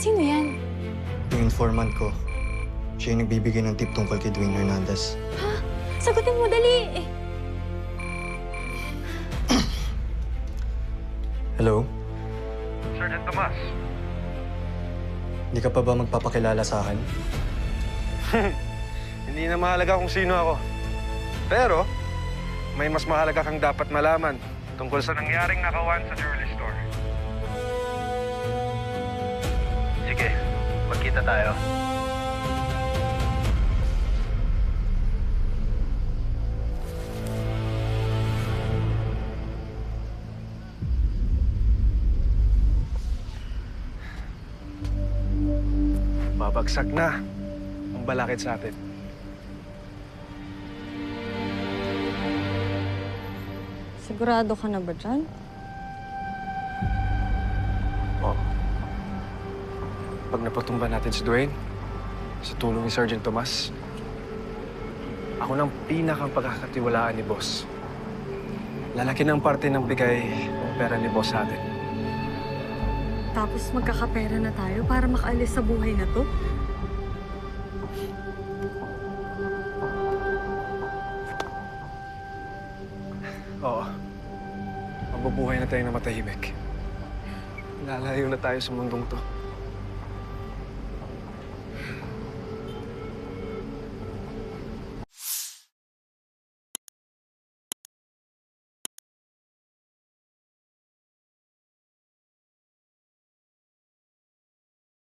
Sino yan? Yung informant ko, siya yung nagbibigay ng tip tungkol kay Dwayne Hernandez. Ha? Sagutin mo, dali! Hello? Sergeant Tomas. Hindi ka pa ba magpapakilala sa akin? Hindi na mahalaga kung sino ako. Pero, may mas mahalaga kang dapat malaman tungkol sa nangyaring nakawan sa jewelry store. Sige, magkita tayo. Babagsak na ang balakid sa atin. Sigurado ka na ba dyan? Oo. Pag napatumba natin si Dwayne, sa tulong ni Sergeant Tomas, ako ng pinakang pagkakatiwalaan ni Boss. Lalaki ng parte ng bigay ng pera ni Boss sa atin. Tapos magkakapera na tayo para makaalis sa buhay na to? Oo. Mabubuhay na tayo na matahimik. Lalayo na tayo sa mundong to.